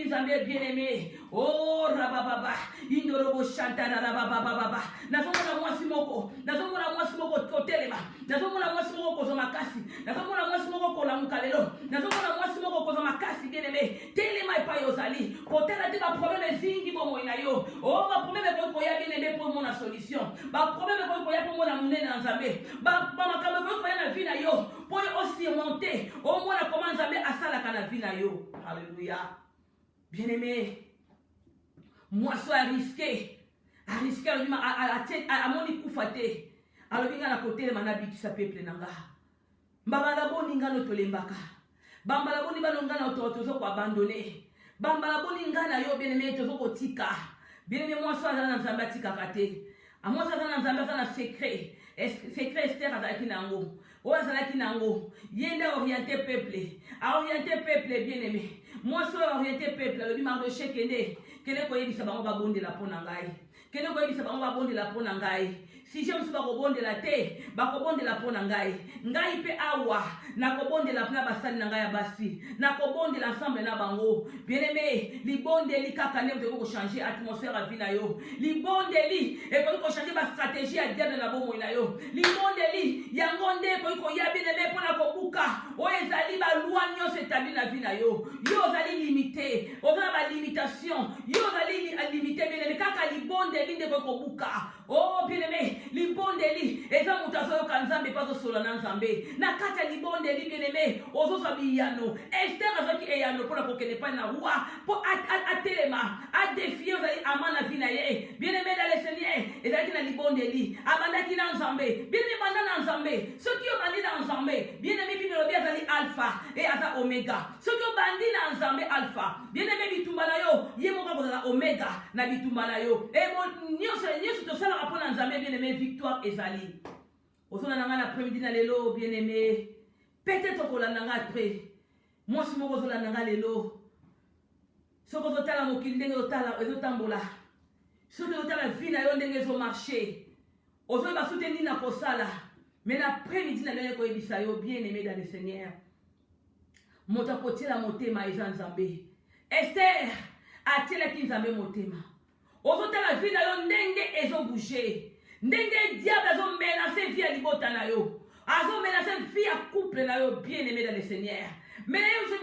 nzambe bien-aimé oh rabababa indorobo shantara rabababa nazomona mwasi moko kotelema nazomona mwasi moko kozwa makasi nazomona mwasi moko kolamuka lelo nazomona nzambe bamakambo okoya na vie na yo mpo osurmonte omona koma nzambe asalaka na vie na yo. Alléluia. Bien-aimé, mwasi ariske amoni kufa te alobi nga na kotelema nabikisa peuple na nga. Mbala boni nga no tolembaka, bambala boni bano nga na tozo ko abandonner, bambala boni nga na yo bien-aimé tozo ko tika. Bien-aimé, mwasi azala na nzambe atikaka te. Mwasi azala na nzambe azala na secret Esther azalaki nango oyo azalaki nango yende orienté peuple bien-aimé. Mwasi oyo orienté peuple alobi Mardoché kende koyebisa bango babondela mpo na ngai, kende koyebisa bango babondela mpo na ngai. Si je mosu bakobondela te bakobondela mpo na ngai mpe awa nakobondela mpona basali na ngai ya basi, nakobondela ensemble na bango. Bien-aimé, libondeli kaka nde moto ekochanger atmosphère ya vie na yo. Libondeli ekoki kochanger bastratégie ya diable na bomoi na yo. Libondeli yango nde ekoki koya bien-aimé mpona kobuka oyo ezali balwa nyonso etabli na vie na yo. Yo ozali limité, oza na balimitation, yo ozali limité bien-aimé, kaka libondeli nde ekoki kobuka. Oh bien-aimé, libondeli eza moto azoyoka nzambe mpe azosola na nzambe na kati ya libondeli bien-aimé ozozwa biyano. Esther azwaki eyano mpona kokende epai na roi mpo atelema adefie ozali ama na vie na ye. Bien-aimé dans le Seigneur ezalaki na libondeli abandaki na nzambe. Bien-aimé, banda na nzambe. Soki obandi na nzambe bien-aimé, bible elobi azali alpha e aza omega. Soki obandi na nzambe alpha bien-aimé, bitumba na yo ye moko akozala omega na bitumba na yo. Nyonso tosalaka mpo na nzambe bien-aimé, victoire ezali. Ozona nanga na après-midi na lelo bien-aimé, peut-être okolanda nga après mwasi moko ozolanda nga lelo. Soki ozotala mokili ndenge ezotambola, soki ozotala vie na yo ndenge ezomarche, ozoyeba soki nini na kosala, mais na après-midi na lelo koyebisa yo bien-aimé dans le Seigneur, moto akotiela motema eza nzambe. Esther atielaki nzambe motema. Ozotala vie na yo ndenge ezobouge, ndenge diable azomenase vie ya libota na yo, azomenase vie ya couple na yo bien-aimé dans le Seigneur. Mais je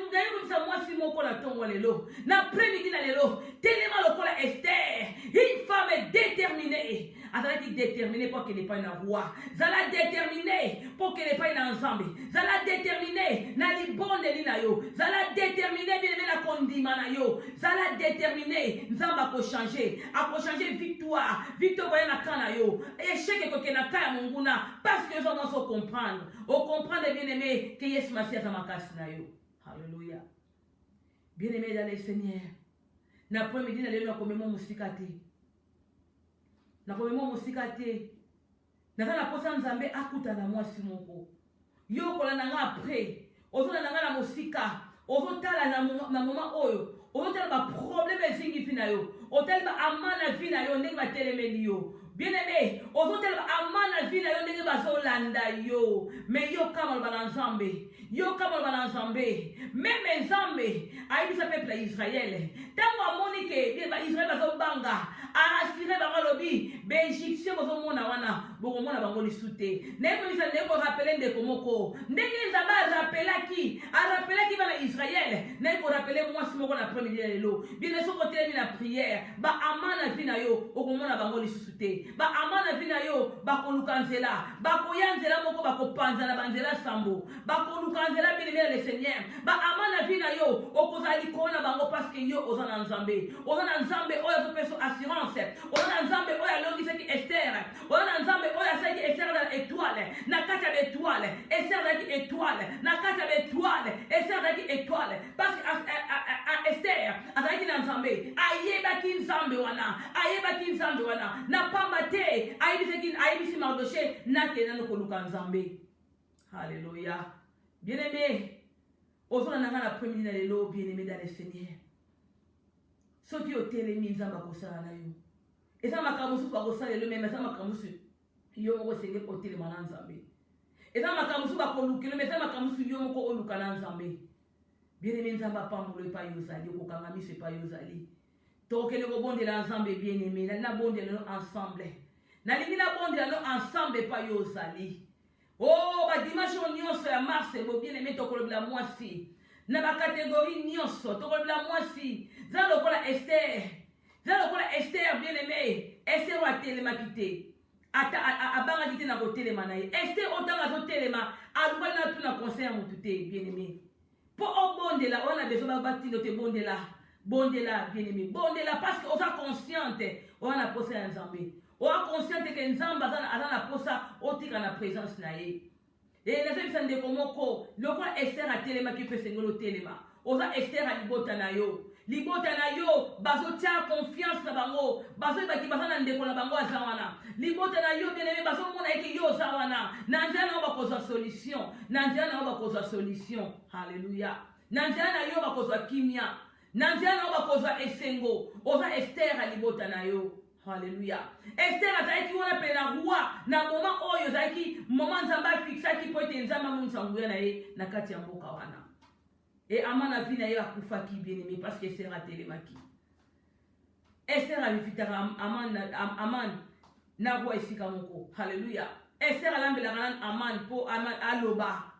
mwasi moko na tongo lelo na après-midi na lelo telema lokola Esther, une femme déterminée. Azalaki déterminée pour qu'elle n'ait pas une roi, zala déterminée pour qu'elle n'ait pas une ensemble, zala déterminée na libondeli na yo, zala déterminée bien na kondima na yo, zala déterminée nzamba ko changer victoire na kana yo, échec ko na kaya munguna parce que les gens comprendre bien-aimé que Yesu Masia za makasi na yo. Alléluia. Bien-aimé dans le Seigneur, na après-midi na lelo nakomema musika te. Nakomema musika te. Nakana posa nzambe akutana mwasi moko. Yo kolanda nga après, ozolanda nga na musika, ozotala na moment oyo, ozotala ba problème ezingi fina yo, ozotala ba amana fina yo ndenge ba telemeli yo. Bien-aimé, ozotala ba amana fina yo ndenge bazolanda yo. Mais yo kama ba nzambe, même nzambe ayibisa peuple ya Israël. Tango amoni ke Israël bazobanga, assuré bangalobi, Égyptien bazomona wana, bokomona bango lisute. Neko bisa neko rappeler ndeko moko. Ndenge nzamba rappelaki bana Israël, neko rappeler mwasi moko na premier lelo. Bien so kotelemi na prière, ba amana vina yo, okomona bango lisute. Ba amana vina yo, bakoluka nzela, bakoya nzela moko bakopanza na banzela sambo. Bakoluka nzela bien le Seigneur. Ba amana vina yo, okozali kona bango parce que yo ozana nzambe. Ozana nzambe oyo peso assurance. Ozana nzambe oyo alongisaki Esther. Ozana nzambe oyo asaki Esther na étoile. Na kati ya étoile, Esther na étoile. Na kati ya étoile, Esther na étoile. Parce que Esther azalaki na nzambe. Ayebaki nzambe wana. Na pamba te, ayebisi Mardoché na kena no koluka nzambe. Alléluia. Bien-aimé, ozona nanga na après-midi na lelo bien-aimé dans le Seigneur. Soki otelemi nzamba kosala na yo. Eza makambo su bakosala lelo mais eza makambo su yo moko senge otelema na nzambe. Eza makambo su bakolukelo mais eza makambo su yo moko oluka na nzambe. Bien-aimé, nzamba pambulo epai yozali, okokangamiso epai yozali. Tokende kobondela nzambe bien-aimé, na bondela ensemble. Nalingi na bondela ensemble epai yozali. Oh, ba dimanche nyonso ya mars bo bien-aimé tokolobela mwasi. Na ba catégorie nyonso tokolobela mwasi. Za lokola Esther bien-aimé, Esther wa telemaki te. abanga kite na kotelema na ye. Esther otanga zo telema aluba na tuna conseil mutu te bien-aimé. Po obondela on a besoin batino te bondela bien-aimé. Bondela parce que on est consciente on a posé en Nzambe. On est consciente que Nzambe azana posa otika na présence na ye. Et les gens sont des komoko le roi Esther a telema qui peut sengolo telema. Oza Esther a libota na yo. Libota na yo bazo tia confiance na bango bazo baki bazana ndeko na bango azawana libota na yo bien aimé bazo mona eke yo zawana na nzela na bakozwa solution na nzela na bakozwa solution haleluya na nzela na yo bakozwa kimia na nzela na bakozwa esengo oza Esther a libota na yo haleluya Esther azaki wana pe na roi na moment oyo zaki moment nzamba fixaki po ete nzamba munsanguya na ye na kati ya mboka wana. Et Aman a vu naïa Koufaki bien-aimé parce que Esther a télémaki. Esther a vu Aman na roi ici kamoko. Alléluia. Esther a l'ambé la Aman pour Aman aloba.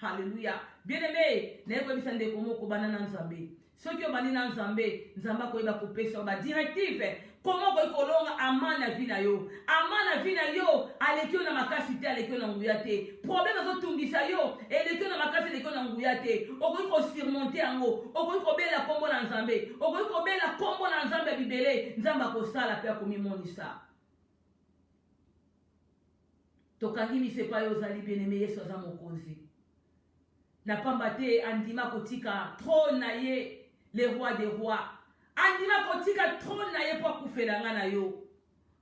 Alléluia. Bien-aimé, n'est pas besoin de komoko banana nzambe. Ceux qui ont banana nzambe, nzamba ko iba couper sur ba directive. Comment ko kolonga Aman a vu na yo. Aman a vu na yo, alekio na makasi te alekio na nguya te. Problème zo tungisa yo, elekio na makasi alekio na nguya te. Okoki ko surmonter yango, okoki ko bela kombo na nzambe, okoki ko bela kombo na nzambe bibele, nzamba ko sala pe ko mimonisa. Tokangi mi sepa yo zali bien-aimé Yesu aza mokonzi. Na pamba te andima kotika trône na ye, le roi des rois. Andima kotika trône na ye po kufelanga na yo.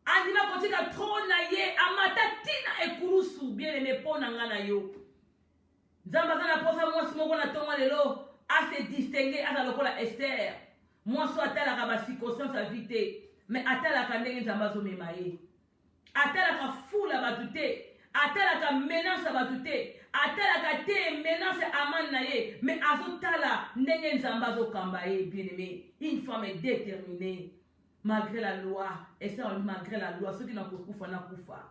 Andima kotika trône na ye amata tina ekurusu bien-aimé po na nga na yo. Nzamba kana posa mwasi moko na tonga lelo a se distinguer asa lokola Esther. Mwasi atalaka ba circonstance a vite, mais atalaka ndenge nzamba zo mema ye. Atalaka fula batu te, atalaka menace batu te. Atalaka te menace Aman na ye, mais azotala ndenge nzamba zo kamba ye bien-aimé. Une femme est déterminée malgré la loi. Et ça malgré la loi, ceux qui n'ont pas kufa na kufa.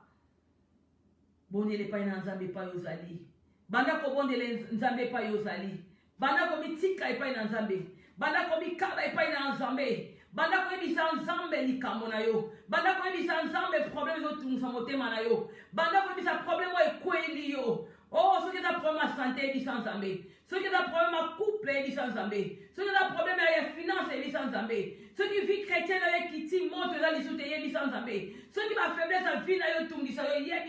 Bondele pa na nzambe pa yozali. Banda ko bondele nzambe pa yozali. Banda ko mitika pa na nzambe. Banda ko mikaba pa na nzambe. Banda ko ebisa nzambe likambo na yo. Banda ko ebisa nzambe problème zo tungisa motema na yo. Banda ko ebisa problème o ekweli yo. Oh, ceux qui ont problème à santé, ils sont zambé. Ceux qui ont problème à couple, ils sont zambé. Ceux qui ont problème avec les finances, ils sont zambé. Ceux qui vivent chrétiens avec qui ils montent dans les soutiens, ils sont zambé. Ceux qui ont faiblesse à vie,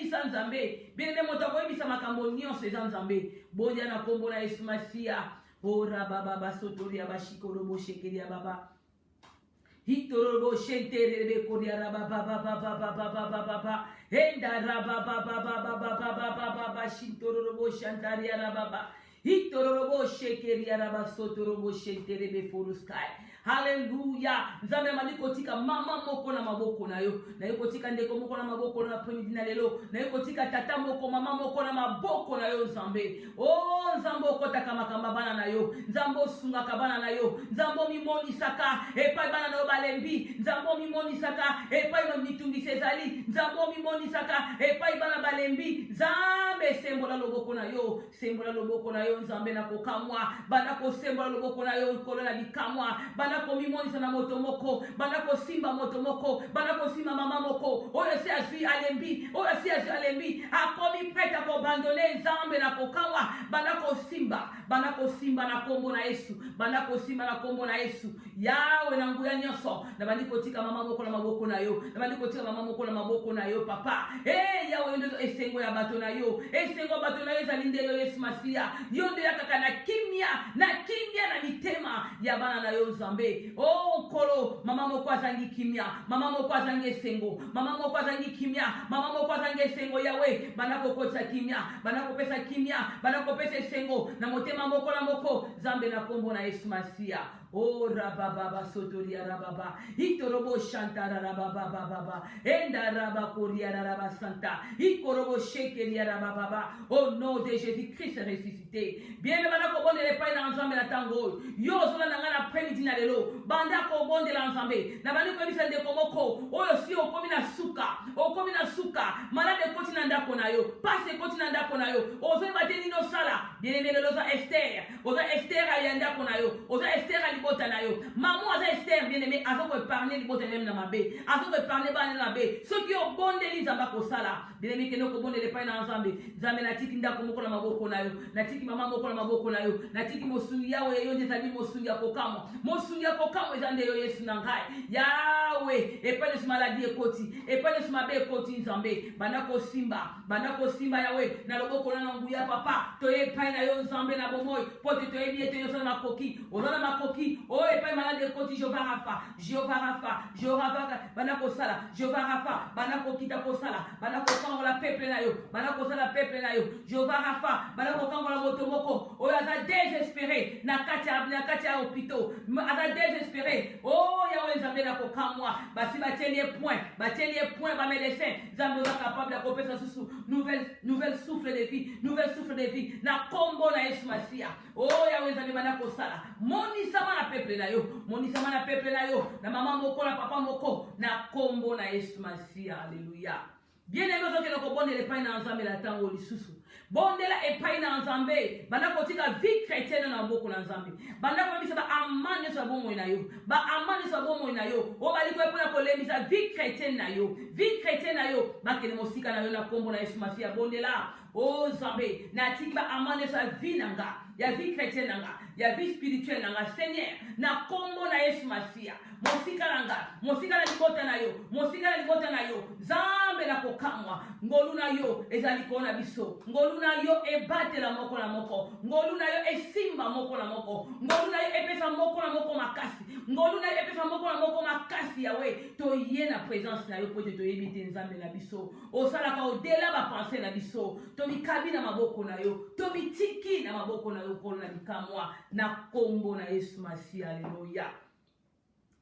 ils sont zambé. Bien aimé, mon taboy, ils sont macambonions, ils sont zambé. Bodia na kombo na esmasia. Oh, rababa, sotoria, bashiko, robo, shekeria, baba. Hitorobo shenterebe koria rababa enda rababa shintorobo shantaria rababa hitorobo shekeria rabasotorobo shenterebe foruskai. Hallelujah. Nzambe malikotika mama moko na maboko na yo. Na yo kotika ndeko moko na maboko na premidi na lelo. Na yo kotika tata moko mama moko na maboko na yo nzambe. Oh nzambo kotaka makamba bana na yo. Nzambo sunga kabana na yo. Nzambo mimoni saka epai bana na yo balembi. Nzambo mimoni saka epai mitungi sezali. Nzambo mimoni saka epai bana balembi. Nzambe sembola loboko na yo. Sembola loboko na yo nzambe na kokamwa. Bana ko sembola loboko na yo kolola bikamwa. Bana ko mimonisa na moto moko, bana ko simba moto moko, bana ko simba mama moko. Oyo si azui alembi, oyo si azui alembi. Akomi prête à abandonner nzambe na kokawa. Bana ko simba na kombo na Yesu. Bana ko simba na kombo na Yesu. Yawe na nguya nyonso. Na bandi ko tika mama moko na maboko na yo. Na bandi ko tika mama moko na maboko na yo papa. Yawe ndo esengo ya bato na yo. Esengo bato na yo zalinde yo Yesu Masia. Yo ndo yakaka na kimia na mitema ya bana na yo nzambe. Oh kolo mama moko azangi kimia, mama moko azangi esengo, mama moko azangi kimia, mama moko azangi esengo yawe. Bana ko kotsa kimia, bana ko pesa kimia, bana ko pesa esengo na motema moko na moko zambe na kombo na Yesu Masia. Oh rababa sotoria rababa itorobo shantara rababa baba enda raba koria raba santa ikorobo shekeria rababa. Au nom de Jésus-Christ ressuscité. Bien le bana ko bonde le pai na nzambe na tango yo zola na ngana après-midi na lelo banda ko bonde la nzambe na bani ko bisa de komoko oyo si okomi na suka malade koti na ndako na yo passe koti na ndako na yo ozo bateni no sala bien le loza Esther oza Esther ayanda ko na yo oza Esther libota na yo. Maman aza Esther bien aimé, azo ko épargner libota même na mabe. Azo ko épargner ba na mabe. Ceux qui ont bondeli nzamba ko sala. Bien aimé ke no ko bondeli pa na nzambe. Nzambe na tiki ndako moko na maboko na yo. Na tiki mama moko na maboko na yo. Na tiki mosungi yawe yo ndezali mosungi ya kokamo. Mosungi ya kokamo ezande yo Yesu na ngai. Yawe epa de maladie ekoti. Epa de mabe ekoti nzambe. Bana ko simba yawe na loboko na nguya papa. To epa na yo nzambe na bomoy. Pote to ebi ete yo sana makoki. Olona makoki. O epa malade ekoti Jehovah Rafa. Bana ko sala. Jehovah Rafa. Bana ko kita ko sala. Bana ko kangola peuple na yo. Bana ko sala peuple na yo. Jehovah Rafa. Bana ko kangola moto moko. O aza désespéré na kati ya hôpital. Aza désespéré. Oh yawe nzambe na ko kamwa. Basi batelie point ba médecin. Nzambe oza capable ya kopesa susu nouvelle souffle de vie. Na kombo na Yesu Masia. Oh yawe nzambe bana ko sala. Monisama na peuple na yo. Na mama moko na papa moko na kombo na Yesu Masia. Alléluia. Bien aimé ozo ke no ko bondela epai na nzambe na tango lisusu. Bondela epai na nzambe. Banda kotika vie chrétienne na mboko na nzambe. Banda ko bisa ba amane so bomo na yo. Ba amane so bomo na yo. O bali ko epona ko lemisa vie chrétienne na yo. Vie chrétienne na yo. Ba kele mosika na yo na kombo na Yesu Masia bondela. O nzambe na tika amane so vie nanga. Ya vie chrétienne nanga. Ya vie spirituelle nanga. Seigneur na kombo na Yesu Masia. Mosika na libota na yo. Zambe na kokamwa. Ngolu na yo ezali kona biso. Ngolu na yo ebate la moko na moko. Ngolu na yo esimba moko na moko. Ngolu na yo epesa moko na moko makasi. Ngolu na yo epesa moko na moko makasi yawe. To ye na présence na yo pote to yebite nzambe na biso. Osala ka odela ba pensée na biso. To mikabi na maboko na yo. To mitiki na maboko na yo kona bikamwa na kombo na Yesu Masia. Alléluia.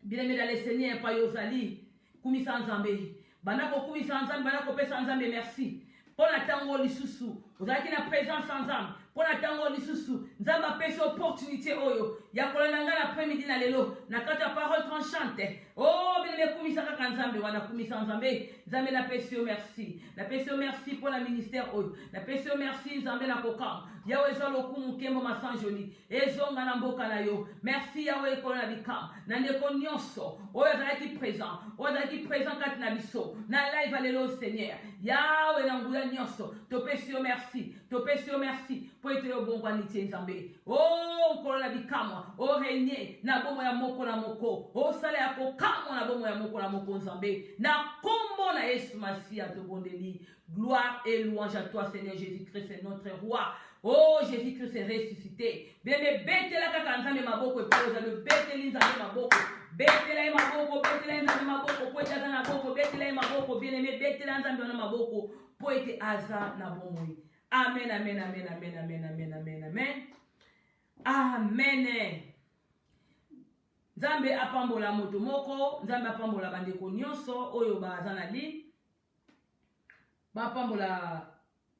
Bien-aimé dans le Seigneur, pa yozali, kumisa nzambe. Bana ko kumisa nzambe, bana ko pesa nzambe merci. Pona tango lisusu, ozalaki na présence nzambe. Pona tango lisusu, nzamba pesa opportunité oyo. Ya kolanda nga na après-midi na lelo, na kata parole tranchante. Oh, bien-aimé kumisa kaka nzambe, wana kumisa nzambe. Nzambe na pesa merci. Na pesa merci pour la ministère oyo. Na pesa merci nzambe na kokam. Yawe zolo kumu kembo masanjoli. Ezonga na mboka na yo. Merci yawe kolona bikam. Na ndeko nyonso. Oyo zalaki présent. Oyo zalaki présent kati na biso. Na live alelo Seigneur. Yawe na nguya nyonso. Topesi yo merci. Topesi yo merci. Po ete yo bongo aniti nzambe. Oh kolona bikamwa. O régner na bomo ya moko na moko. O sala ya kokamwa na bomo ya moko na moko nzambe. Na kombo na Yesu Masia to bondeli. Gloire et louange à toi Seigneur Jésus-Christ, c'est notre roi. Oh, Jésus-Christ est ressuscité. Bien, mais bêtez-la quand nzambe maboko et pose le bêtez-la nzambe maboko. Bêtez-la maboko, bêtez-la nzambe maboko, po ete na maboko, bêtez-la maboko, bien aimé, bêtez-la nzambe na maboko, po ete aza na bomoi. Amen, amen, amen, amen, amen, amen, amen, amen. Amen. Nzambe apambola moto moko, nzambe apambola bandeko nyonso oyo baza na li. Bapambola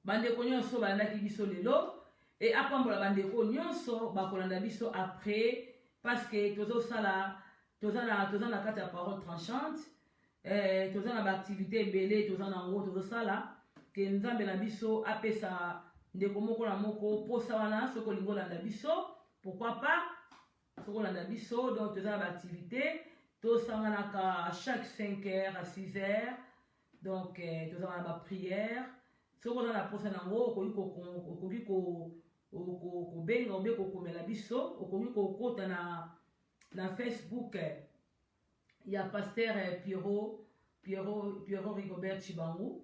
bandeko nyonso balandaki biso lelo et apambola bandeko nyonso bakolanda biso après parce que tozosala tozana kati ya parole tranchante tozana ba activité ebele tozana ngo tozosala ke nzambe na biso apesa ndeko moko na moko posa wana soko lingo landa biso pourquoi pas soko landa biso donc tozana ba activité tosanganaka chaque 5h à 6h donc tozana ba prière. Si on a la poste nango, okoki ko benga obe ko komela biso, okoki ko kota na Facebook ya pasteur Pierrot Rigobert Chibangu.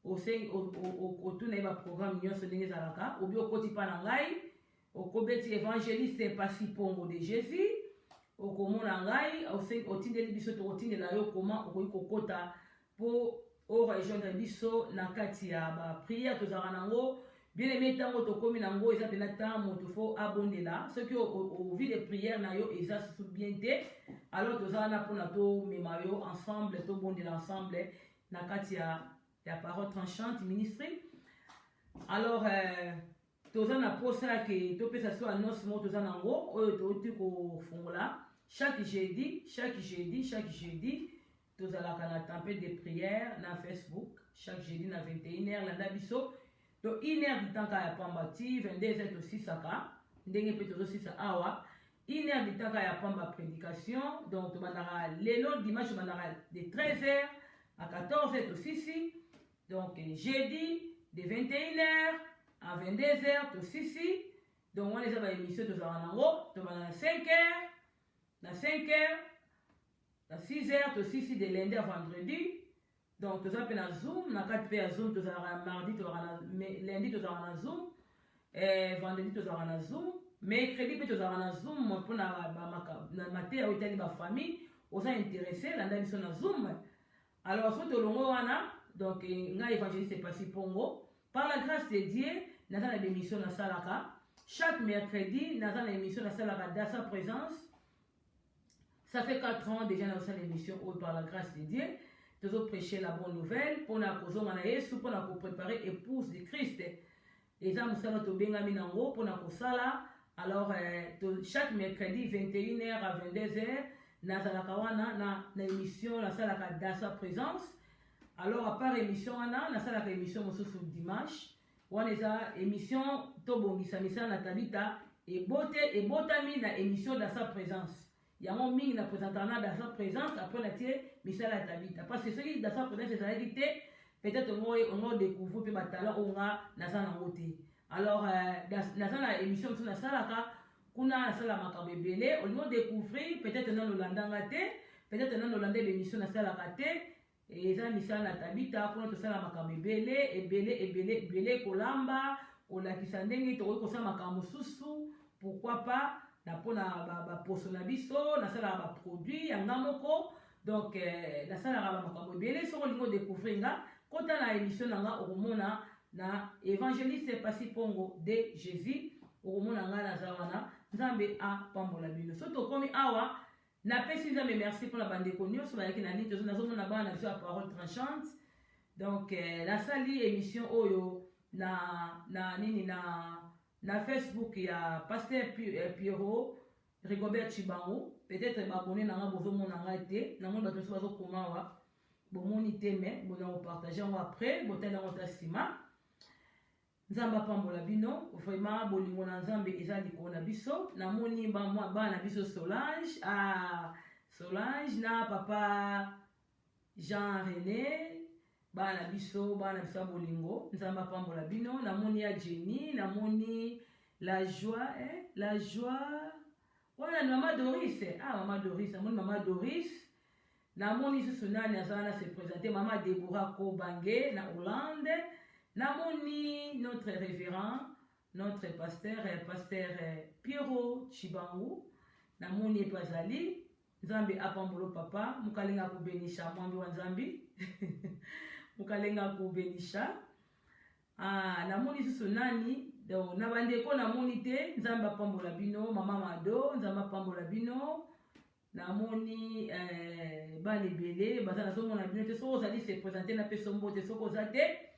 Otuna ba programme nyonso ndenge ezalaka, obi okoti pa na ngai, okobeti évangéliste Pasi Pongo de Jésus, okomona ngai, otindeli biso to otindela yo comment okoki ko kota po o rejoindre biso na kati ya ba prière tozara nango bien aimé tango to komi nango eza pena tango to fo abondela ce qui au vie de prière na yo eza sous bien te alors tozara na pona to memayo ensemble to bondela ensemble na kati ya parole tranchante ministry alors tozana na posa ke to pesa so annonce mo tozana nango oyo to ti ko fongola chaque jeudi tozalaka na tempête de prière na Facebook chaque jeudi na 21h landa biso to 1h du temps ka ya pambati 22h to 6h ndenge pe tozo 6 awa 1 heure du temps à pamba prédication. Donc, les longs dimanche, de 13h à 14h aussi. Donc, jeudi, de 21h à 22h aussi. Donc, on les a émission de Zaranango. Donc, à 5h, à 5h, à 6h aussi, de lundi à vendredi. Donc, tu as un Zoom, na 4 p Zoom, tu as mardi, tu as lundi, tu as un Zoom, vendredi, tu as un Zoom, mercredi, tu as un Zoom pour la matière où tu as une famille, on s'est intéressé, là, tu as un Zoom. Alors, si tu as un donc, nga évangéliste c'est passé Pongo, par la grâce de Dieu, nous avons des émissions dans Salaka. Chaque mercredi, nous avons des émissions dans Salaka dans sa présence. Ça fait 4 ans déjà dans cette émission par la grâce de Dieu. Nous avons prêché la bonne nouvelle pour nous préparer épouse de Christ. Et ça, nous avons tout pour nous sala. Alors, chaque mercredi, 21h à 22h, nous avons une émission dans sa présence. Alors, à part l'émission, nous avons une émission sur dimanche. On a une émission Tobongisa Misa Natalita et Botami na émission dans sa présence. Il y a un ming na présentana dans sa présence après la tie Misa Natalita. Parce que ceux qui dans sa présence, c'est réalité. Peut-être on a découvert que Batala on a Nazana Moté. Alors, dans la émission sur la Salaka, on a la Salama Kabebele, on a découvert peut-être dans le Landangate, peut-être dans le Landé l'émission dans la Salakate. Et ça misala na tabita pour notre sala makambo ebele kolamba kolakisa ndenge tokoki kosala makambo susu pourquoi pas na pona ba poso na biso na sala ba produit yanga moko donc na sala ba makambo ebele soko lingo découvrir nga kota na émission nanga okomona na évangéliste Passy Pongo de Jésus okomona nga na zawana nzambe a pambola bino so tokomi awa. Na pesi nzambe merci pour la bande connue sur laquelle na ligne na zomo na ba na biso parole tranchante. Donc la sali émission oyo na nini na Facebook ya pasteur Pierrot Rigobert Chibango peut-être m'abonner na nga bozo mona nga té na mo bato so bazo koma wa bo moni té mais bon na partager après botana otasima. Nzamba pambola bino vraiment bolingo na nzambe ezali kona biso na moni bana biso Solange Solange na papa Jean René bana biso bolingo nzamba pambola bino na moni ya Jenny na moni la joie voilà maman Doris maman Doris na moni maman Doris na moni susuna azana se présenter maman Deborah Kobange na Hollande. Namoni notre révérend, notre pasteur Pierrot Chibangu, Namoni Pazali, Nzambi apambolo papa, mukalenga kubenisha mwambi wa Nzambi, mukalenga kubenisha. Namoni susu nani, nabandeko namoni te, Nzambi apambola bino, mama Mado, Nzambi apambola bino, namoni bani bele, bazana somo na bino te, soko zali se présenter na pesombo te, soko zate.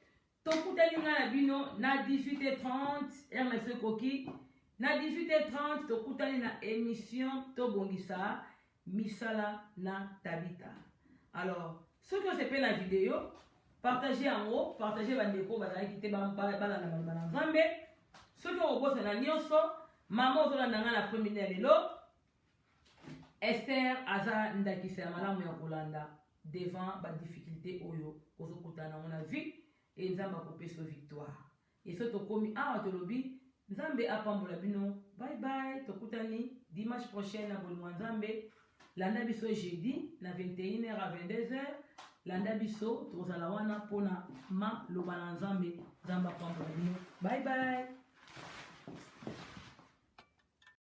Tokutani na bino na 18h30 RMC Koki na 18h30 tokutani na émission Tobongisa Misala na Tabita. Alors ceux qui ont fait la vidéo partagez en haut, partagez bandeko bazali kité bala na Nzambe. Ceux qui ont bossé na nyonso maman ozola nanga na premier lelo Esther aza ndakisa malamu ya kolanda devant ba difficulté oyo ozokutana na vie. Et Nzamba kopesa victoire. Et ce tokomi awa tolobi Nzambe apambola bino. Bye bye. Tokutani dimanche prochain na bolingo Nzambe. Landa biso jeudi na 21h à 22h. Landa biso tozala wana pona ma loba na Nzambe. Nzamba apambola bino. Bye bye.